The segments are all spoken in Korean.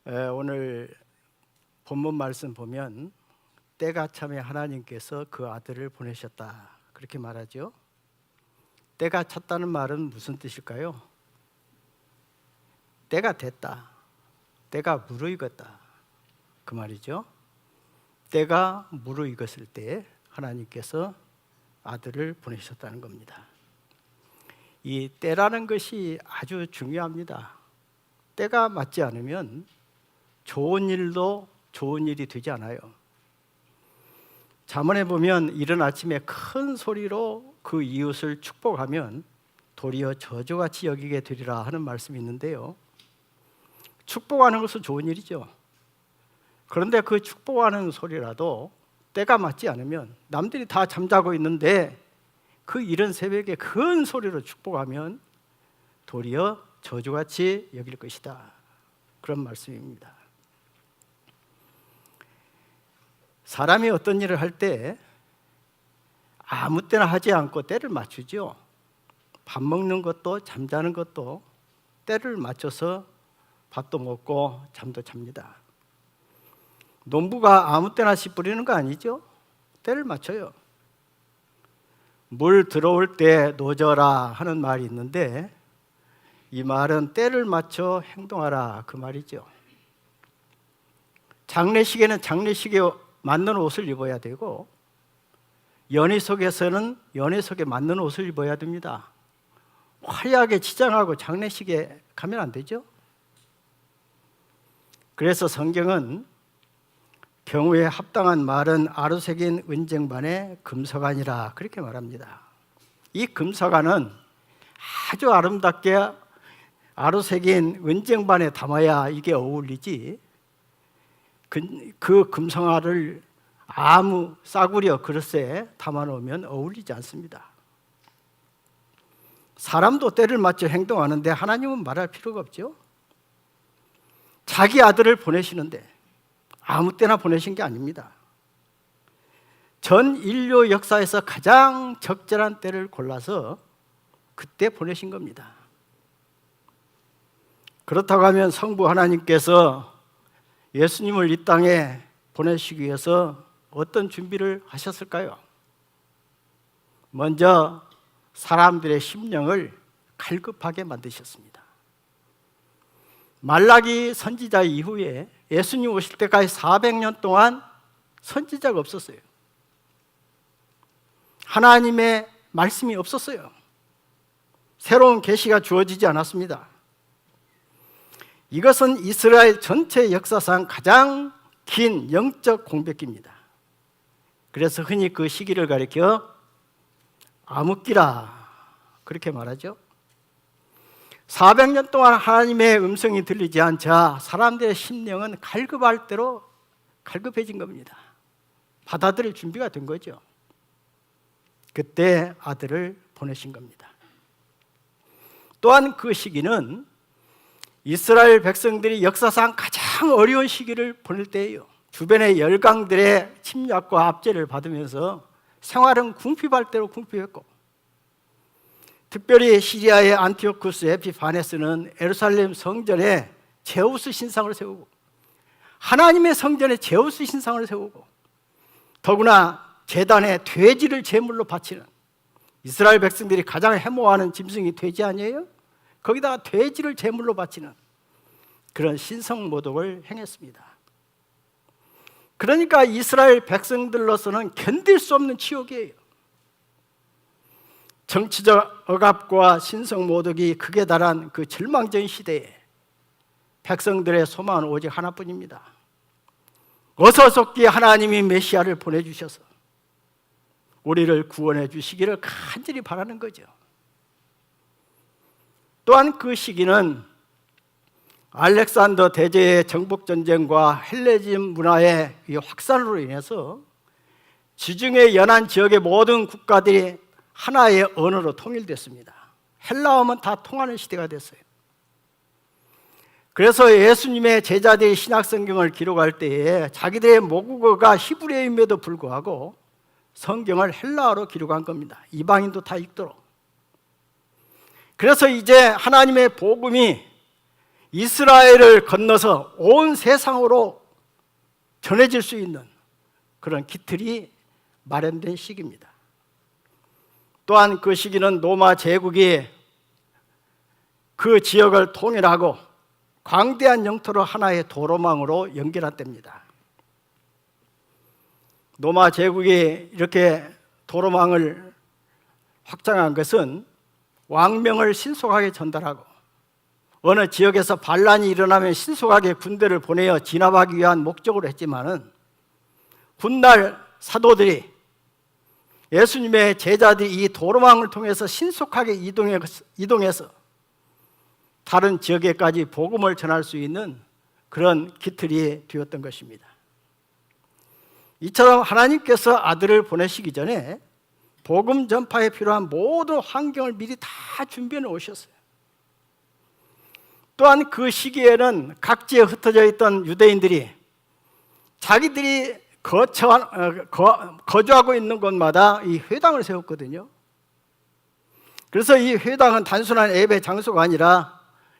오늘 본문 말씀 보면 때가 참에 하나님께서 그 아들을 보내셨다 그렇게 말하죠. 때가 찼다는 말은 무슨 뜻일까요? 때가 됐다, 때가 무르익었다 그 말이죠. 때가 무르익었을 때 하나님께서 아들을 보내셨다는 겁니다. 이 때라는 것이 아주 중요합니다. 때가 맞지 않으면 좋은 일도 좋은 일이 되지 않아요. 잠언에 보면 이른 아침에 큰 소리로 그 이웃을 축복하면 도리어 저주같이 여기게 되리라 하는 말씀이 있는데요, 축복하는 것은 좋은 일이죠. 그런데 그 축복하는 소리라도 때가 맞지 않으면, 남들이 다 잠자고 있는데 그 이른 새벽에 큰 소리로 축복하면 도리어 저주같이 여길 것이다, 그런 말씀입니다. 사람이 어떤 일을 할 때 아무 때나 하지 않고 때를 맞추죠. 밥 먹는 것도 잠자는 것도 때를 맞춰서 밥도 먹고 잠도 잡니다. 농부가 아무 때나 씨 뿌리는 거 아니죠? 때를 맞춰요. 물 들어올 때 노져라 하는 말이 있는데, 이 말은 때를 맞춰 행동하라 그 말이죠. 장례식에는 장례식에 맞는 옷을 입어야 되고, 연회석에서는 연회석에 맞는 옷을 입어야 됩니다. 화려하게 치장하고 장례식에 가면 안 되죠. 그래서 성경은 경우에 합당한 말은 아루새긴 은쟁반의 금서관이라 그렇게 말합니다. 이 금서관은 아주 아름답게 아루새긴 은쟁반에 담아야 이게 어울리지, 그 금성화를 아무 싸구려 그릇에 담아놓으면 어울리지 않습니다. 사람도 때를 맞춰 행동하는데 하나님은 말할 필요가 없죠. 자기 아들을 보내시는데 아무 때나 보내신 게 아닙니다. 전 인류 역사에서 가장 적절한 때를 골라서 그때 보내신 겁니다. 그렇다고 하면 성부 하나님께서 예수님을 이 땅에 보내시기 위해서 어떤 준비를 하셨을까요? 먼저 사람들의 심령을 갈급하게 만드셨습니다. 말라기 선지자 이후에 예수님 오실 때까지 400년 동안 선지자가 없었어요. 하나님의 말씀이 없었어요. 새로운 계시가 주어지지 않았습니다. 이것은 이스라엘 전체 역사상 가장 긴 영적 공백기입니다. 그래서 흔히 그 시기를 가리켜 암흑기라 그렇게 말하죠. 400년 동안 하나님의 음성이 들리지 않자 사람들의 심령은 갈급할 대로 갈급해진 겁니다. 받아들일 준비가 된 거죠. 그때 아들을 보내신 겁니다. 또한 그 시기는 이스라엘 백성들이 역사상 가장 어려운 시기를 보낼 때예요. 주변의 열강들의 침략과 압제를 받으면서 생활은 궁핍할 대로 궁핍했고, 특별히 시리아의 안티오쿠스 에피파네스는 예루살렘 성전에 제우스 신상을 세우고, 하나님의 성전에 제우스 신상을 세우고, 더구나 제단에 돼지를 제물로 바치는, 이스라엘 백성들이 가장 해모하는 짐승이 돼지 아니에요? 거기다가 돼지를 제물로 바치는 그런 신성 모독을 행했습니다. 그러니까 이스라엘 백성들로서는 견딜 수 없는 치욕이에요. 정치적 억압과 신성 모독이 극에 달한 그 절망적인 시대에 백성들의 소망은 오직 하나뿐입니다. 어서 속히 하나님이 메시아를 보내주셔서 우리를 구원해 주시기를 간절히 바라는 거죠. 또한 그 시기는 알렉산더 대제의 정복전쟁과 헬레니즘 문화의 확산으로 인해서 지중해 연안 지역의 모든 국가들이 하나의 언어로 통일됐습니다. 헬라어만 다 통하는 시대가 됐어요. 그래서 예수님의 제자들이 신약성경을 기록할 때에 자기들의 모국어가 히브리어임에도 불구하고 성경을 헬라어로 기록한 겁니다. 이방인도 다 읽도록. 그래서 이제 하나님의 복음이 이스라엘을 건너서 온 세상으로 전해질 수 있는 그런 기틀이 마련된 시기입니다. 또한 그 시기는 로마 제국이 그 지역을 통일하고 광대한 영토를 하나의 도로망으로 연결한 때입니다. 로마 제국이 이렇게 도로망을 확장한 것은 왕명을 신속하게 전달하고 어느 지역에서 반란이 일어나면 신속하게 군대를 보내어 진압하기 위한 목적으로 했지만은 훗날 사도들이 예수님의 제자들이 이 도로망을 통해서 신속하게 이동해서 다른 지역에까지 복음을 전할 수 있는 그런 기틀이 되었던 것입니다. 이처럼 하나님께서 아들을 보내시기 전에 복음 전파에 필요한 모든 환경을 미리 다 준비해 놓으셨어요. 또한 그 시기에는 각지에 흩어져 있던 유대인들이 자기들이 거주하고 있는 곳마다 이 회당을 세웠거든요. 그래서 이 회당은 단순한 예배 장소가 아니라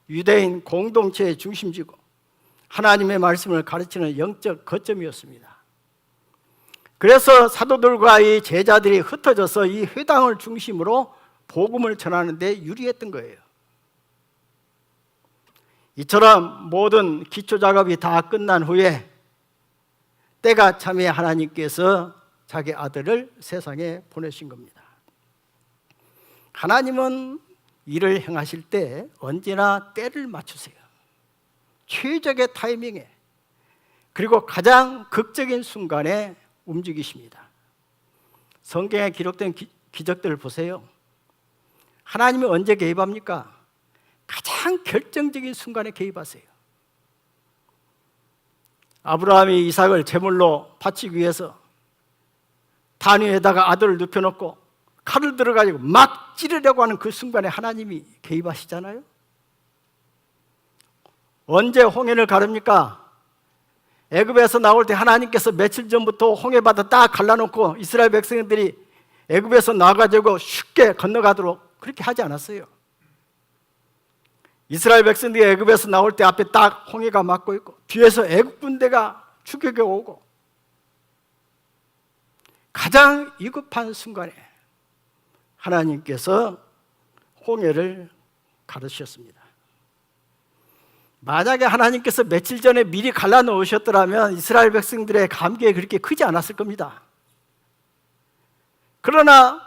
유대인 공동체의 중심지고 하나님의 말씀을 가르치는 영적 거점이었습니다. 그래서 사도들과 이 제자들이 흩어져서 이 회당을 중심으로 복음을 전하는 데 유리했던 거예요. 이처럼 모든 기초 작업이 다 끝난 후에 때가 참에 하나님께서 자기 아들을 세상에 보내신 겁니다. 하나님은 일을 행하실 때 언제나 때를 맞추세요. 최적의 타이밍에, 그리고 가장 극적인 순간에 움직이십니다. 성경에 기록된 기적들을 보세요. 하나님이 언제 개입합니까? 가장 결정적인 순간에 개입하세요. 아브라함이 이삭을 제물로 바치기 위해서 단 위에다가 아들을 눕혀놓고 칼을 들어가지고 막 찌르려고 하는 그 순간에 하나님이 개입하시잖아요. 언제 홍해를 가릅니까? 애굽에서 나올 때 하나님께서 며칠 전부터 홍해바다 딱 갈라놓고 이스라엘 백성들이 애굽에서 나가지고 쉽게 건너가도록 그렇게 하지 않았어요. 이스라엘 백성들이 애굽에서 나올 때 앞에 딱 홍해가 막고 있고 뒤에서 애굽 군대가 추격해 오고 가장 위급한 순간에 하나님께서 홍해를 가르셨습니다. 만약에 하나님께서 며칠 전에 미리 갈라놓으셨더라면 이스라엘 백성들의 감격이 그렇게 크지 않았을 겁니다. 그러나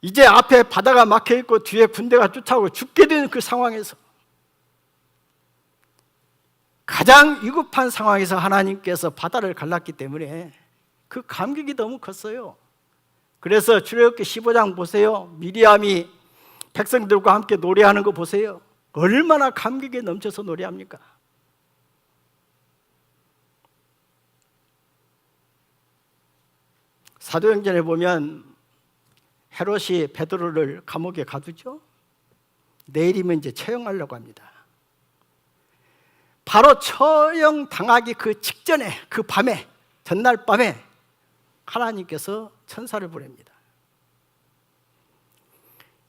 이제 앞에 바다가 막혀있고 뒤에 군대가 쫓아오고 죽게 되는 그 상황에서 가장 위급한 상황에서 하나님께서 바다를 갈랐기 때문에 그 감격이 너무 컸어요. 그래서 출애굽기 15장 보세요. 미리암이 백성들과 함께 노래하는 거 보세요. 얼마나 감격에 넘쳐서 노래합니까? 사도행전에 보면 헤롯이 베드로를 감옥에 가두죠. 내일이면 이제 처형하려고 합니다. 바로 처형당하기 그 직전에, 그 밤에, 전날 밤에 하나님께서 천사를 보냅니다.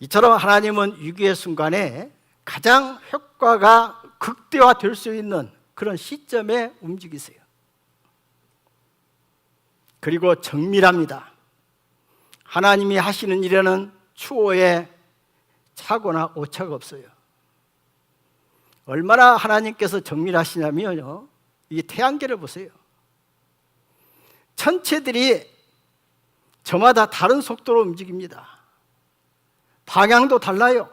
이처럼 하나님은 위기의 순간에 가장 효과가 극대화될 수 있는 그런 시점에 움직이세요. 그리고 정밀합니다. 하나님이 하시는 일에는 추호에 차거나 오차가 없어요. 얼마나 하나님께서 정밀하시냐면요, 이 태양계를 보세요. 천체들이 저마다 다른 속도로 움직입니다. 방향도 달라요.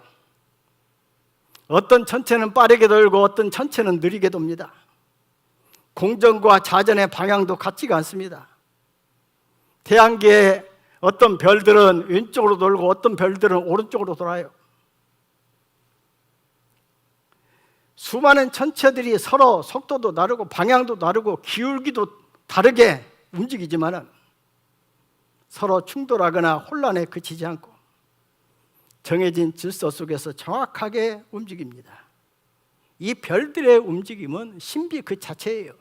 어떤 천체는 빠르게 돌고 어떤 천체는 느리게 돕니다. 공전과 자전의 방향도 같지가 않습니다. 태양계의 어떤 별들은 왼쪽으로 돌고 어떤 별들은 오른쪽으로 돌아요. 수많은 천체들이 서로 속도도 다르고 방향도 다르고 기울기도 다르게 움직이지만 서로 충돌하거나 혼란에 그치지 않고 정해진 질서 속에서 정확하게 움직입니다. 이 별들의 움직임은 신비 그 자체예요.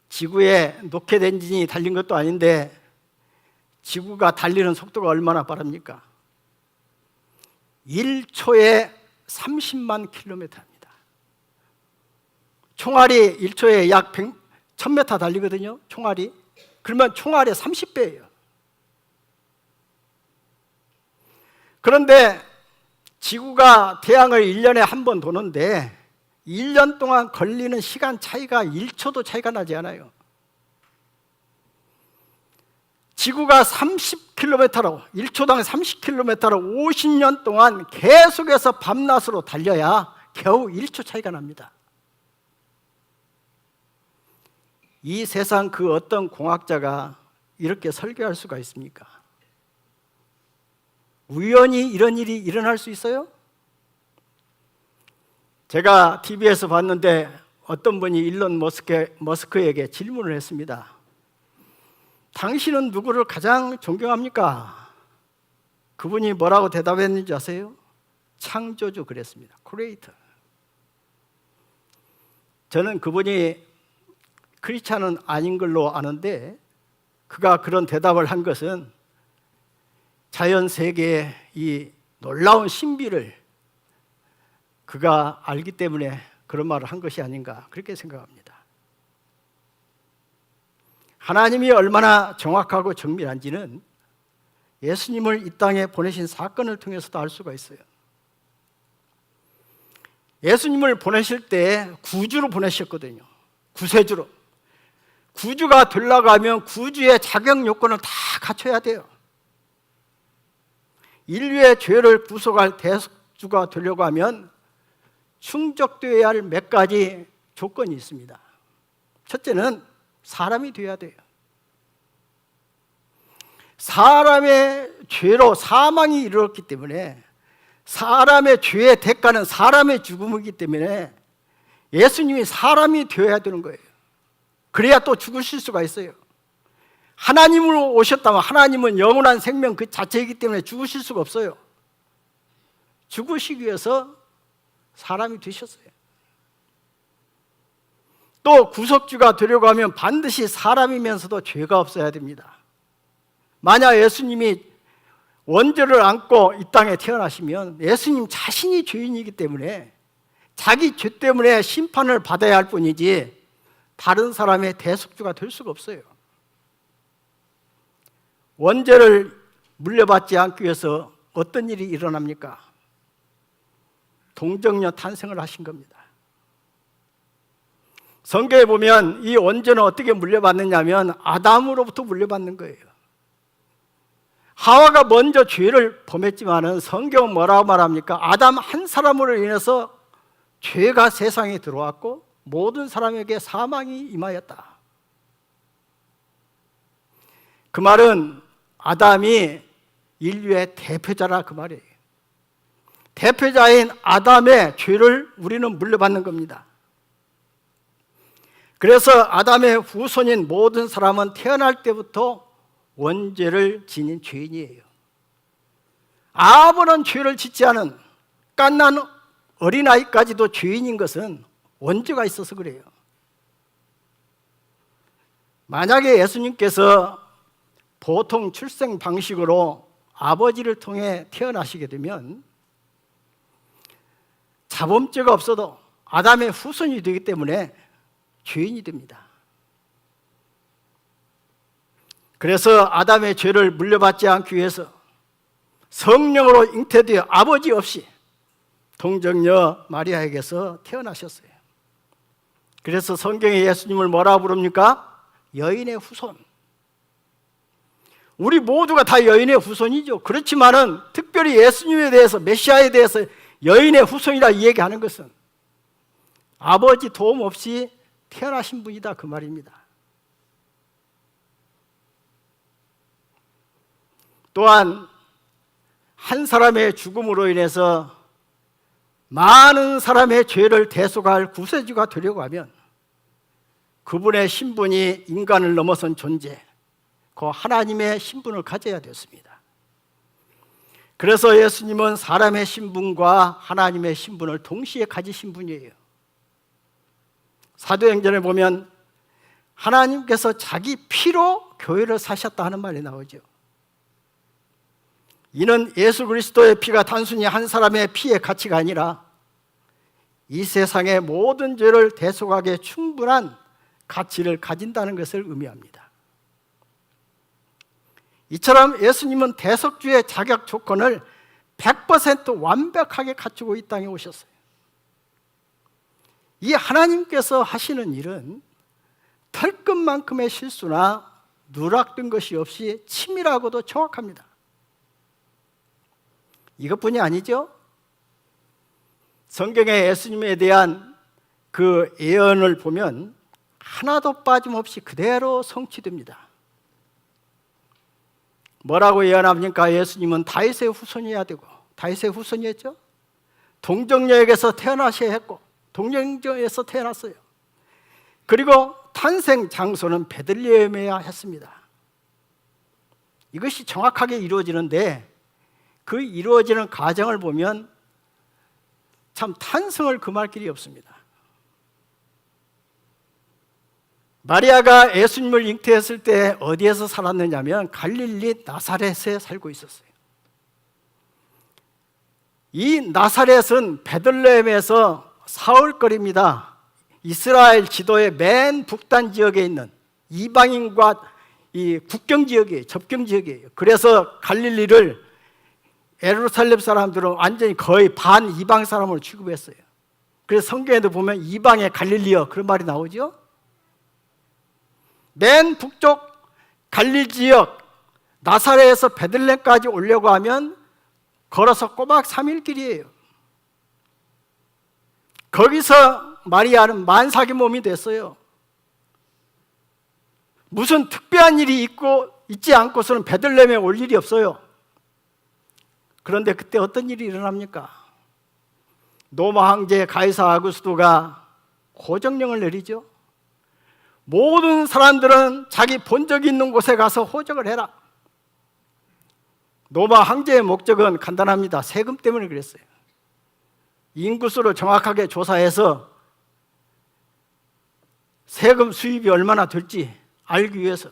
지구에 로켓 엔진이 달린 것도 아닌데 지구가 달리는 속도가 얼마나 빠릅니까? 1초에 30만 킬로미터입니다. 총알이 1초에 약 1000m 달리거든요. 총알이. 그러면 총알의 30배예요. 그런데 지구가 태양을 1년에 한 번 도는데 1년 동안 걸리는 시간 차이가 1초도 차이가 나지 않아요. 지구가 30km로 1초당 30km로 50년 동안 계속해서 밤낮으로 달려야 겨우 1초 차이가 납니다. 이 세상 그 어떤 공학자가 이렇게 설계할 수가 있습니까? 우연히 이런 일이 일어날 수 있어요? 제가 TV에서 봤는데 어떤 분이 일론 머스크에게 질문을 했습니다. 당신은 누구를 가장 존경합니까? 그분이 뭐라고 대답했는지 아세요? 창조주 그랬습니다. 크리에이터. 저는 그분이 크리스찬은 아닌 걸로 아는데 그가 그런 대답을 한 것은 자연 세계의 이 놀라운 신비를 그가 알기 때문에 그런 말을 한 것이 아닌가 그렇게 생각합니다. 하나님이 얼마나 정확하고 정밀한지는 예수님을 이 땅에 보내신 사건을 통해서도 알 수가 있어요. 예수님을 보내실 때 구주로 보내셨거든요. 구세주로. 구주가 되려고 하면 구주의 자격 요건을 다 갖춰야 돼요. 인류의 죄를 구속할 대속주가 되려고 하면 충족되어야 할 몇 가지 조건이 있습니다. 첫째는 사람이 되어야 돼요. 사람의 죄로 사망이 이르렀기 때문에 사람의 죄의 대가는 사람의 죽음이기 때문에 예수님이 사람이 되어야 되는 거예요. 그래야 또 죽으실 수가 있어요. 하나님으로 오셨다면 하나님은 영원한 생명 그 자체이기 때문에 죽으실 수가 없어요. 죽으시기 위해서 사람이 되셨어요. 또 구속주가 되려고 하면 반드시 사람이면서도 죄가 없어야 됩니다. 만약 예수님이 원죄를 안고 이 땅에 태어나시면 예수님 자신이 죄인이기 때문에 자기 죄 때문에 심판을 받아야 할 뿐이지 다른 사람의 대속주가 될 수가 없어요. 원죄를 물려받지 않기 위해서 어떤 일이 일어납니까? 동정녀 탄생을 하신 겁니다. 성경에 보면 이 원죄는 어떻게 물려받느냐면 아담으로부터 물려받는 거예요. 하와가 먼저 죄를 범했지만은 성경은 뭐라고 말합니까? 아담 한 사람으로 인해서 죄가 세상에 들어왔고 모든 사람에게 사망이 임하였다. 그 말은 아담이 인류의 대표자라 그 말이에요. 대표자인 아담의 죄를 우리는 물려받는 겁니다. 그래서 아담의 후손인 모든 사람은 태어날 때부터 원죄를 지닌 죄인이에요. 아무런 죄를 짓지 않은 갓난 어린아이까지도 죄인인 것은 원죄가 있어서 그래요. 만약에 예수님께서 보통 출생 방식으로 아버지를 통해 태어나시게 되면 자범죄가 없어도 아담의 후손이 되기 때문에 죄인이 됩니다. 그래서 아담의 죄를 물려받지 않기 위해서 성령으로 잉태되어 아버지 없이 동정녀 마리아에게서 태어나셨어요. 그래서 성경에 예수님을 뭐라고 부릅니까? 여인의 후손. 우리 모두가 다 여인의 후손이죠. 그렇지만은 특별히 예수님에 대해서 메시아에 대해서 여인의 후손이라 얘기하는 것은 아버지 도움 없이 태어나신 분이다 그 말입니다. 또한 한 사람의 죽음으로 인해서 많은 사람의 죄를 대속할 구세주가 되려고 하면 그분의 신분이 인간을 넘어선 존재, 그 하나님의 신분을 가져야 됐습니다. 그래서 예수님은 사람의 신분과 하나님의 신분을 동시에 가지신 분이에요. 사도행전에 보면 하나님께서 자기 피로 교회를 사셨다 하는 말이 나오죠. 이는 예수 그리스도의 피가 단순히 한 사람의 피의 가치가 아니라 이 세상의 모든 죄를 대속하기에 충분한 가치를 가진다는 것을 의미합니다. 이처럼 예수님은 대속주의 자격 조건을 100% 완벽하게 갖추고 이 땅에 오셨어요. 이 하나님께서 하시는 일은 털끝만큼의 실수나 누락된 것이 없이 치밀하고도 정확합니다. 이것뿐이 아니죠. 성경에 예수님에 대한 그 예언을 보면 하나도 빠짐없이 그대로 성취됩니다. 뭐라고 예언합니까? 예수님은 다윗의 후손이어야 되고, 다윗의 후손이었죠. 동정녀에게서 태어나셔야 했고, 동정녀에서 태어났어요. 그리고 탄생 장소는 베들레헴이어야 했습니다. 이것이 정확하게 이루어지는데 그 이루어지는 과정을 보면 참 탄성을 금할 길이 없습니다. 마리아가 예수님을 잉태했을 때 어디에서 살았느냐면 갈릴리 나사렛에 살고 있었어요. 이 나사렛은 베들레헴에서 사흘거리입니다. 이스라엘 지도의 맨 북단 지역에 있는 이방인과 이 국경 지역이에요. 접경 지역이에요. 그래서 갈릴리를 예루살렘 사람들은 완전히 거의 반 이방 사람으로 취급했어요. 그래서 성경에도 보면 이방의 갈릴리여 그런 말이 나오죠. 맨 북쪽 갈릴리 지역 나사렛에서 베들레헴까지 오려고 하면 걸어서 꼬박 3일 길이에요. 거기서 마리아는 만삭의 몸이 됐어요. 무슨 특별한 일이 있지 않고서는 베들레헴에 올 일이 없어요. 그런데 그때 어떤 일이 일어납니까? 로마 황제 가이사 아구스토가 호적령을 내리죠. 모든 사람들은 자기 본적이 있는 곳에 가서 호적을 해라. 로마 황제의 목적은 간단합니다. 세금 때문에 그랬어요. 인구수를 정확하게 조사해서 세금 수입이 얼마나 될지 알기 위해서.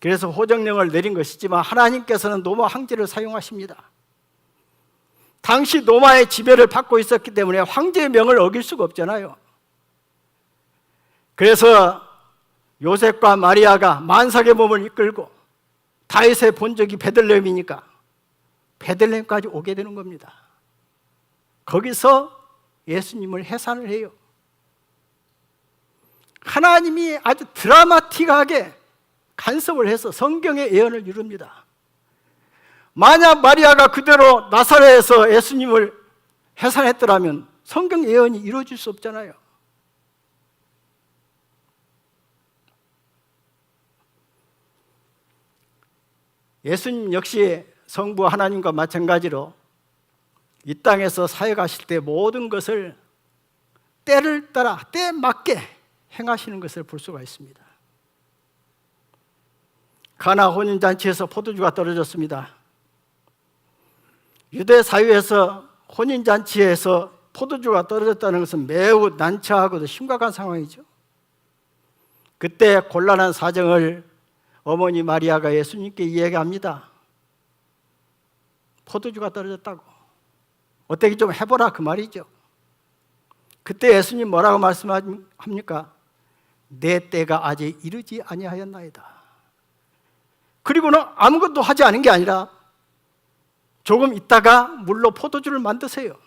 그래서 호적령을 내린 것이지만 하나님께서는 로마 황제를 사용하십니다. 당시 로마의 지배를 받고 있었기 때문에 황제의 명을 어길 수가 없잖아요. 그래서 요셉과 마리아가 만삭의 몸을 이끌고 다윗의 본적이 베들레헴이니까 베들레헴까지 오게 되는 겁니다. 거기서 예수님을 해산을 해요. 하나님이 아주 드라마틱하게 간섭을 해서 성경의 예언을 이룹니다. 만약 마리아가 그대로 나사렛에서 예수님을 해산했더라면 성경 예언이 이루어질 수 없잖아요. 예수님 역시 성부 하나님과 마찬가지로 이 땅에서 사역하실 때 모든 것을 때를 따라 때에 맞게 행하시는 것을 볼 수가 있습니다. 가나 혼인잔치에서 포도주가 떨어졌습니다. 유대 사회에서 혼인잔치에서 포도주가 떨어졌다는 것은 매우 난처하고도 심각한 상황이죠. 그때 곤란한 사정을 어머니 마리아가 예수님께 이야기합니다. 포도주가 떨어졌다고. 어떻게 좀 해보라 그 말이죠. 그때 예수님 뭐라고 말씀합니까? 내 때가 아직 이르지 아니하였나이다. 그리고는 아무것도 하지 않은 게 아니라 조금 있다가 물로 포도주를 만드세요.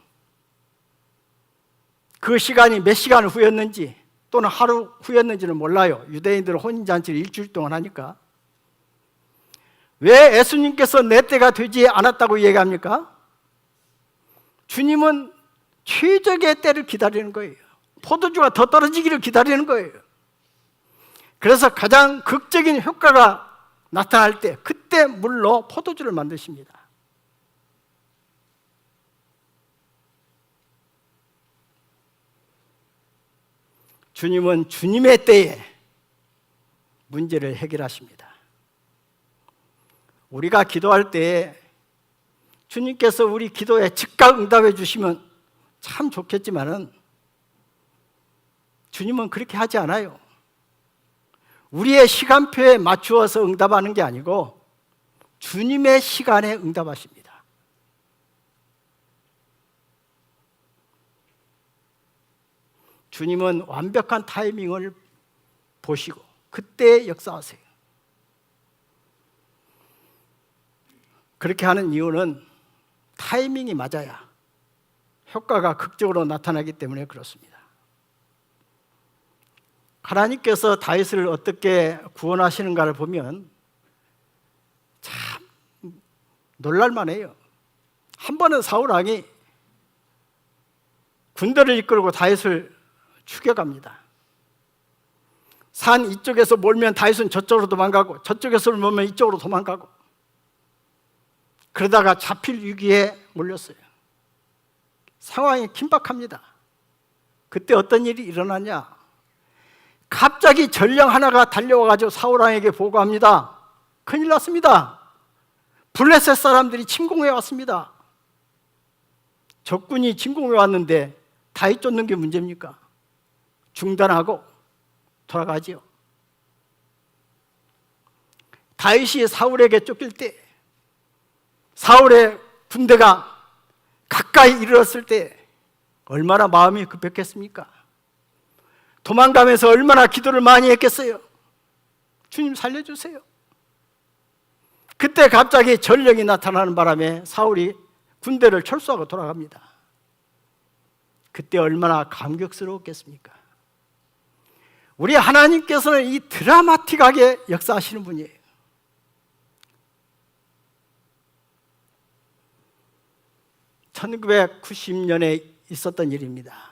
그 시간이 몇 시간 후였는지 또는 하루 후였는지는 몰라요. 유대인들은 혼인잔치를 일주일 동안 하니까. 왜 예수님께서 내 때가 되지 않았다고 얘기합니까? 주님은 최적의 때를 기다리는 거예요. 포도주가 더 떨어지기를 기다리는 거예요. 그래서 가장 극적인 효과가 나타날 때 그때 물로 포도주를 만드십니다. 주님은 주님의 때에 문제를 해결하십니다. 우리가 기도할 때 주님께서 우리 기도에 즉각 응답해 주시면 참 좋겠지만은 주님은 그렇게 하지 않아요. 우리의 시간표에 맞추어서 응답하는 게 아니고 주님의 시간에 응답하십니다. 주님은 완벽한 타이밍을 보시고 그때 역사하세요. 그렇게 하는 이유는 타이밍이 맞아야 효과가 극적으로 나타나기 때문에 그렇습니다. 하나님께서 다윗을 어떻게 구원하시는가를 보면 참 놀랄만해요. 한 번은 사울 왕이 군대를 이끌고 다윗을 죽여갑니다. 산 이쪽에서 몰면 다윗은 저쪽으로 도망가고 저쪽에서 몰면 이쪽으로 도망가고 그러다가 잡힐 위기에 몰렸어요. 상황이 긴박합니다. 그때 어떤 일이 일어나냐? 갑자기 전령 하나가 달려와가지고 사울왕에게 보고합니다. 큰일 났습니다. 블레셋 사람들이 침공해 왔습니다. 적군이 침공해 왔는데 다윗 쫓는 게 문제입니까? 중단하고 돌아가지요. 다윗이 사울에게 쫓길 때 사울의 군대가 가까이 이르렀을 때 얼마나 마음이 급했겠습니까? 도망가면서 얼마나 기도를 많이 했겠어요? 주님 살려주세요. 그때 갑자기 전령이 나타나는 바람에 사울이 군대를 철수하고 돌아갑니다. 그때 얼마나 감격스러웠겠습니까? 우리 하나님께서는 이 드라마틱하게 역사하시는 분이에요. (1990년에) 있었던 일입니다.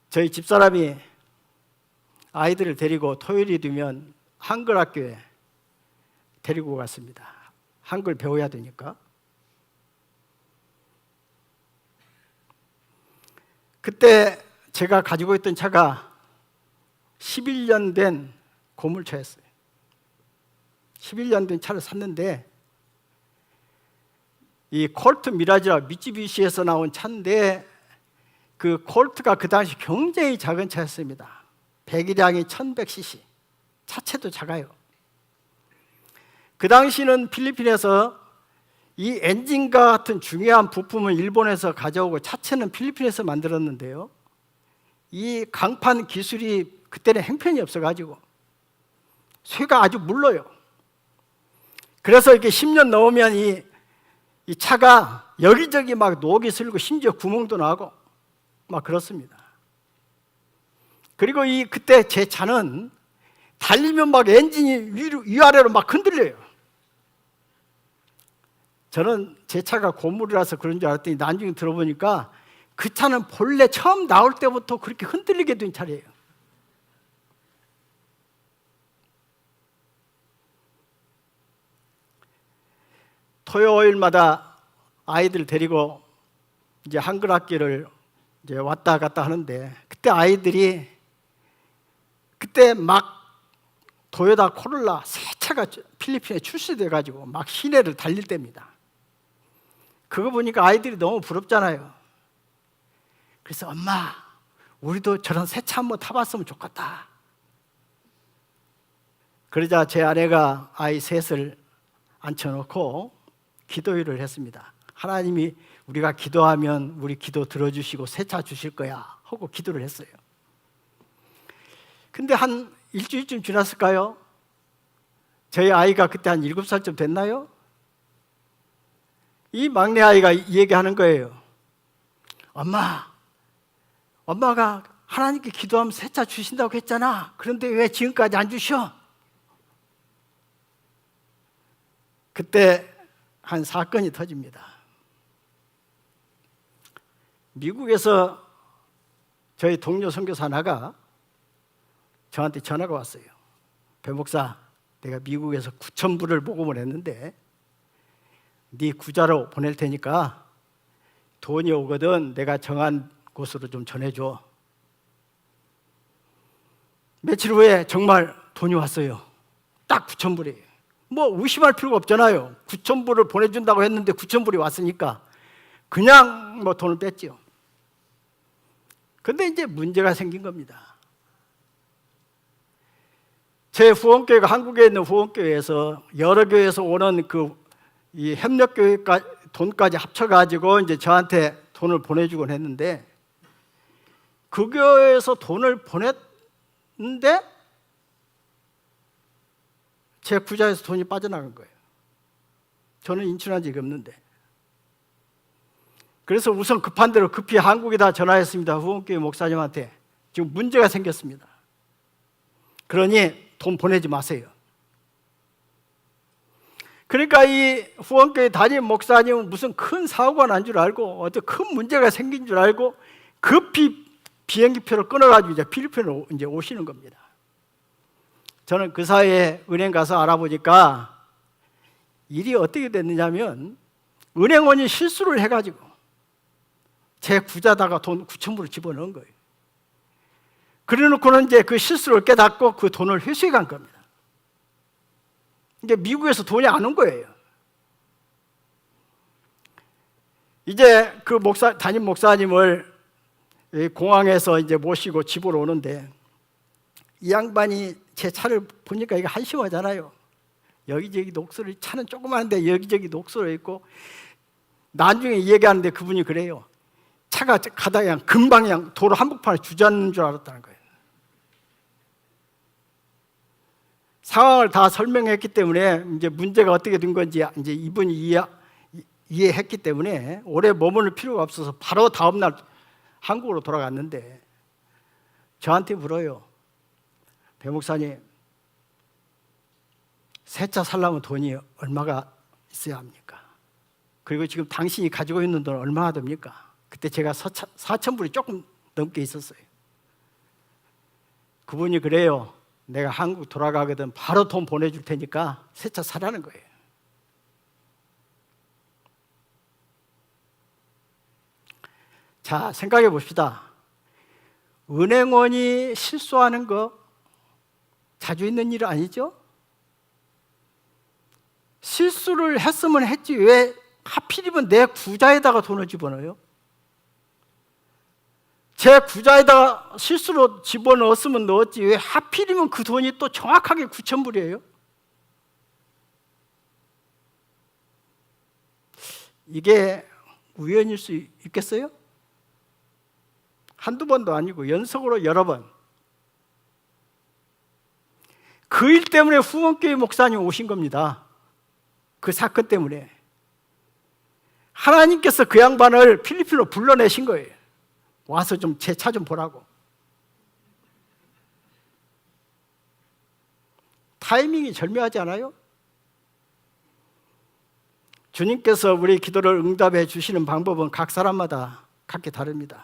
저희 집사람이 아이들을 데리고 토요일이 되면 한글 학교에 데리고 갔습니다. 한글 배워야 되니까. 그때 제가 가지고 있던 차가 11년 된 고물차였어요. 11년 된 차를 샀는데 이 콜트 미라지라 미쯔비시에서 나온 차인데 그 콜트가 그 당시 굉장히 작은 차였습니다. 배기량이 1100cc, 차체도 작아요. 그 당시는 필리핀에서 이 엔진과 같은 중요한 부품을 일본에서 가져오고 차체는 필리핀에서 만들었는데요, 이 강판 기술이 그때는 행편이 없어가지고 쇠가 아주 물러요. 그래서 이렇게 10년 넘으면 이 차가 여기저기 막 녹이 슬고 심지어 구멍도 나고 막 그렇습니다. 그리고 그때 제 차는 달리면 막 엔진이 위아래로 막 흔들려요. 저는 제 차가 고물이라서 그런 줄 알았더니 나중에 들어보니까 그 차는 본래 처음 나올 때부터 그렇게 흔들리게 된 차예요. 토요일마다 아이들 데리고 이제 한글 학교를 이제 왔다 갔다 하는데, 그때 아이들이 그때 막 도요타 코롤라 새 차가 필리핀에 출시돼 가지고 막 시내를 달릴 때입니다. 그거 보니까 아이들이 너무 부럽잖아요. 그래서 엄마, 우리도 저런 새 차 한번 타봤으면 좋겠다. 그러자 제 아내가 아이 셋을 앉혀놓고 기도회를 했습니다. 하나님이 우리가 기도하면 우리 기도 들어주시고 새 차 주실 거야 하고 기도를 했어요. 근데 한 일주일쯤 지났을까요? 저희 아이가 그때 한 7살쯤 됐나요? 이 막내 아이가 이 얘기하는 거예요. 엄마가 하나님께 기도하면 새 차 주신다고 했잖아. 그런데 왜 지금까지 안 주셔? 그때 한 사건이 터집니다. 미국에서 저희 동료 선교사 하나가 저한테 전화가 왔어요. 배 목사, 내가 미국에서 9,000불을 모금을 했는데 네 구자로 보낼 테니까 돈이 오거든 내가 정한 곳으로 좀 전해줘. 며칠 후에 정말 돈이 왔어요. 딱 9,000불이에요. 뭐 의심할 필요가 없잖아요. 9,000불을 보내준다고 했는데 9,000불이 왔으니까 그냥 뭐 돈을 뺐죠. 근데 이제 문제가 생긴 겁니다. 제 후원교회가 한국에 있는 후원교회에서 여러 교회에서 오는 이 협력교회까지 돈까지 합쳐가지고 이제 저한테 돈을 보내주곤 했는데, 그 교회에서 돈을 보냈는데 제 구좌에서 돈이 빠져나간 거예요. 저는 인출한 적이 없는데. 그래서 우선 급한 대로 급히 한국에다 전화했습니다. 후원교회 목사님한테 지금 문제가 생겼습니다. 그러니 돈 보내지 마세요. 그러니까 이 후원교회 담임 목사님은 무슨 큰 사고가 난 줄 알고 어떤 큰 문제가 생긴 줄 알고 급히 비행기표를 끊어가지고 이제 필리핀으로 이제 오시는 겁니다. 저는 그 사이에 은행 가서 알아보니까 일이 어떻게 됐느냐면, 은행원이 실수를 해가지고 제 구자다가 돈 9,000불을 집어넣은 거예요. 그래 놓고는 이제 그 실수를 깨닫고 그 돈을 회수해 간 겁니다. 이게 미국에서 돈이 안 온 거예요. 이제 그 담임 목사님을 공항에서 이제 모시고 집으로 오는데, 이 양반이 제 차를 보니까 이게 한심하잖아요. 여기저기 녹슬어, 차는 조그만데 여기저기 녹슬어 있고, 나중에 얘기하는데 그분이 그래요. 차가 가다가 그냥 금방 그냥 도로 한복판에 주저앉는 줄 알았다는 거예요. 상황을 다 설명했기 때문에 이제 문제가 어떻게 된 건지 이제 이분이 이해했기 때문에 오래 머무를 필요가 없어서 바로 다음날 한국으로 돌아갔는데, 저한테 물어요. 배 목사님, 새 차 살려면 돈이 얼마가 있어야 합니까? 그리고 지금 당신이 가지고 있는 돈 얼마나 됩니까? 그때 제가 4,000불이 조금 넘게 있었어요. 그분이 그래요. 내가 한국 돌아가거든 바로 돈 보내줄 테니까 새 차 사라는 거예요. 자, 생각해 봅시다. 은행원이 실수하는 거 자주 있는 일 아니죠? 실수를 했으면 했지 왜 하필이면 내 구자에다가 돈을 집어넣어요? 제 구자에다가 실수로 집어넣었으면 넣었지 왜 하필이면 그 돈이 또 정확하게 9,000불이에요? 이게 우연일 수 있겠어요? 한두 번도 아니고 연속으로 여러 번. 그 일 때문에 후원교회 목사님 오신 겁니다. 그 사건 때문에. 하나님께서 그 양반을 필리핀으로 불러내신 거예요. 와서 좀 제 차 좀 보라고. 타이밍이 절묘하지 않아요? 주님께서 우리 기도를 응답해 주시는 방법은 각 사람마다 각기 다릅니다.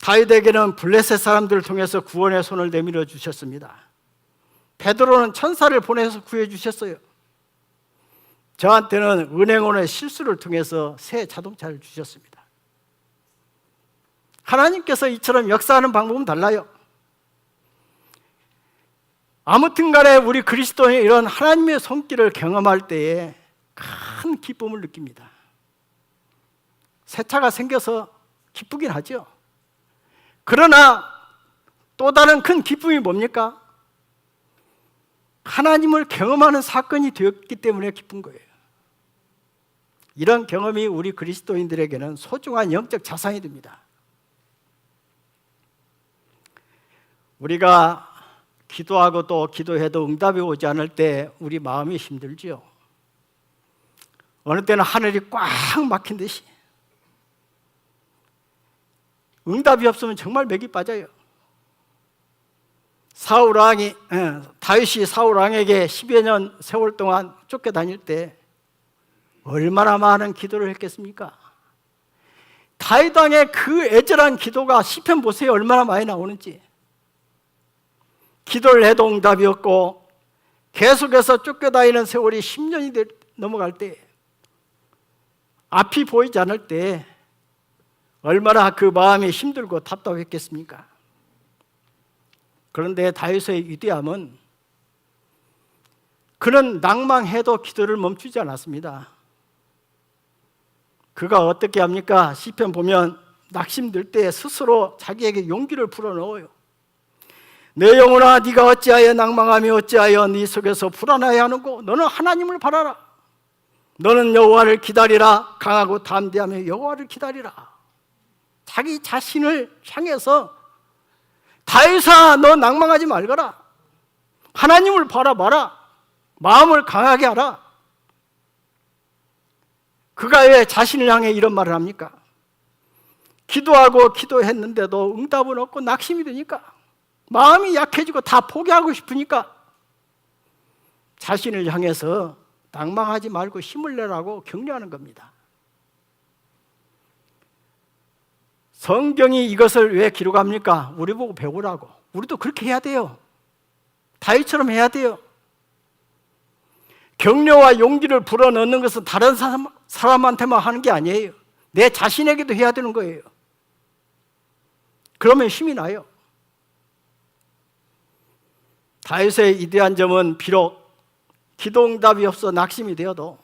다윗에게는 블레셋 사람들을 통해서 구원의 손을 내밀어 주셨습니다. 베드로는 천사를 보내서 구해 주셨어요. 저한테는 은행원의 실수를 통해서 새 자동차를 주셨습니다. 하나님께서 이처럼 역사하는 방법은 달라요. 아무튼 간에 우리 그리스도인이 이런 하나님의 손길을 경험할 때에 큰 기쁨을 느낍니다. 새 차가 생겨서 기쁘긴 하죠. 그러나 또 다른 큰 기쁨이 뭡니까? 하나님을 경험하는 사건이 되었기 때문에 기쁜 거예요. 이런 경험이 우리 그리스도인들에게는 소중한 영적 자산이 됩니다. 우리가 기도하고 또 기도해도 응답이 오지 않을 때 우리 마음이 힘들지요. 어느 때는 하늘이 꽉 막힌 듯이 응답이 없으면 정말 맥이 빠져요. 다윗이 사울 왕에게 10여 년 세월 동안 쫓겨다닐 때 얼마나 많은 기도를 했겠습니까? 다윗 왕의 그 애절한 기도가 시편 보세요. 얼마나 많이 나오는지. 기도를 해도 응답이 없고 계속해서 쫓겨다니는 세월이 10년이 넘어갈 때, 앞이 보이지 않을 때 얼마나 그 마음이 힘들고 답답했겠습니까? 그런데 다윗의 위대함은 그는 낭망해도 기도를 멈추지 않았습니다. 그가 어떻게 합니까? 시편 보면 낙심될 때 스스로 자기에게 용기를 불어넣어요. 내 영혼아 네가 어찌하여 낭망하며 어찌하여 네 속에서 불안하여 하는고 너는 하나님을 바라라. 너는 여호와를 기다리라. 강하고 담대하며 여호와를 기다리라. 자기 자신을 향해서 다윗아 너 낭망하지 말거라. 하나님을 바라봐라. 마음을 강하게 하라. 그가 왜 자신을 향해 이런 말을 합니까? 기도하고 기도했는데도 응답은 없고 낙심이 되니까, 마음이 약해지고 다 포기하고 싶으니까 자신을 향해서 낭망하지 말고 힘을 내라고 격려하는 겁니다. 성경이 이것을 왜 기록합니까? 우리 보고 배우라고. 우리도 그렇게 해야 돼요. 다윗처럼 해야 돼요. 격려와 용기를 불어넣는 것은 다른 사람한테만 하는 게 아니에요. 내 자신에게도 해야 되는 거예요. 그러면 힘이 나요. 다윗의 이대한 점은 비록 기도응답이 없어 낙심이 되어도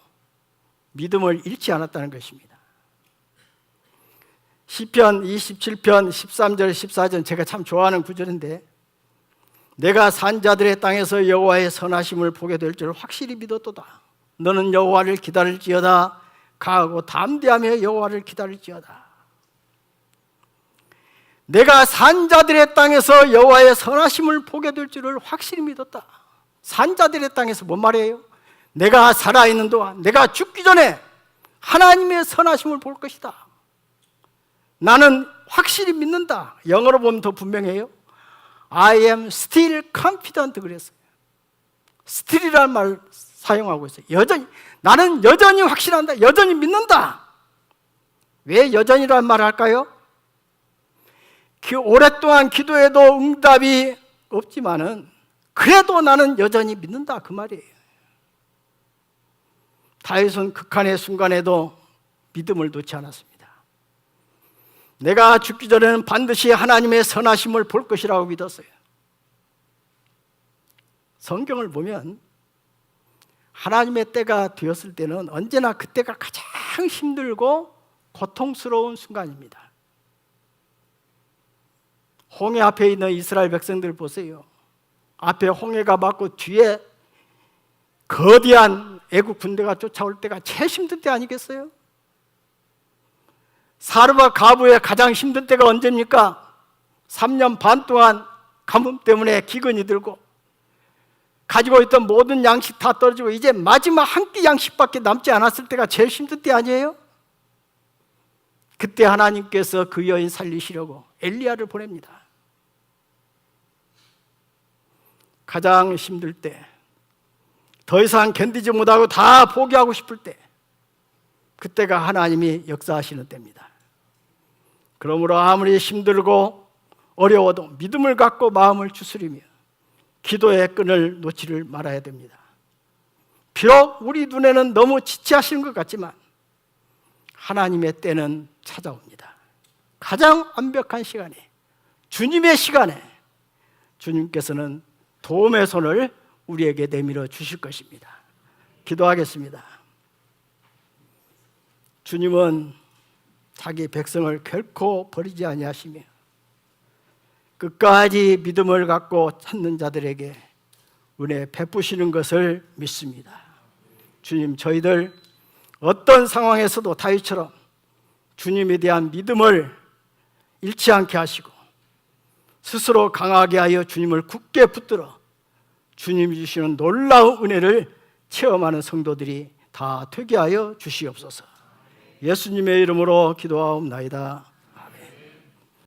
믿음을 잃지 않았다는 것입니다. 시편 27편 13절 14절 제가 참 좋아하는 구절인데, 내가 산자들의 땅에서 여호와의 선하심을 보게 될 줄 확실히 믿었도다. 너는 여호와를 기다릴지어다. 강하고 담대하며 여호와를 기다릴지어다. 내가 산자들의 땅에서 여호와의 선하심을 보게 될 줄을 확실히 믿었다. 산자들의 땅에서 뭔 말이에요? 내가 살아있는 동안, 내가 죽기 전에 하나님의 선하심을 볼 것이다. 나는 확실히 믿는다. 영어로 보면 더 분명해요. I am still confident 그랬어요. still이라는 말 사용하고 있어요. 여전히, 나는 여전히 확실한다. 여전히 믿는다. 왜 여전히라는 말을 할까요? 오랫동안 기도해도 응답이 없지만은 그래도 나는 여전히 믿는다 그 말이에요. 다윗은 극한의 순간에도 믿음을 놓지 않았습니다. 내가 죽기 전에는 반드시 하나님의 선하심을 볼 것이라고 믿었어요. 성경을 보면 하나님의 때가 되었을 때는 언제나 그때가 가장 힘들고 고통스러운 순간입니다. 홍해 앞에 있는 이스라엘 백성들 보세요. 앞에 홍해가 막고 뒤에 거대한 애국 군대가 쫓아올 때가 제일 힘든 때 아니겠어요? 사르밧 가부의 가장 힘든 때가 언제입니까? 3년 반 동안 가뭄 때문에 기근이 들고 가지고 있던 모든 양식 다 떨어지고 이제 마지막 한 끼 양식밖에 남지 않았을 때가 제일 힘든 때 아니에요? 그때 하나님께서 그 여인 살리시려고 엘리야를 보냅니다. 가장 힘들 때, 더 이상 견디지 못하고 다 포기하고 싶을 때, 그때가 하나님이 역사하시는 때입니다. 그러므로 아무리 힘들고 어려워도 믿음을 갖고 마음을 추스리며 기도의 끈을 놓지를 말아야 됩니다. 비록 우리 눈에는 너무 지체하시는 것 같지만 하나님의 때는 찾아옵니다. 가장 완벽한 시간에, 주님의 시간에 주님께서는 도움의 손을 우리에게 내밀어 주실 것입니다. 기도하겠습니다. 주님은 자기 백성을 결코 버리지 아니하시며 끝까지 믿음을 갖고 찾는 자들에게 은혜 베푸시는 것을 믿습니다. 주님, 저희들 어떤 상황에서도 다윗처럼 주님에 대한 믿음을 잃지 않게 하시고 스스로 강하게 하여 주님을 굳게 붙들어 주님이 주시는 놀라운 은혜를 체험하는 성도들이 다 되게 하여 주시옵소서. 예수님의 이름으로 기도하옵나이다.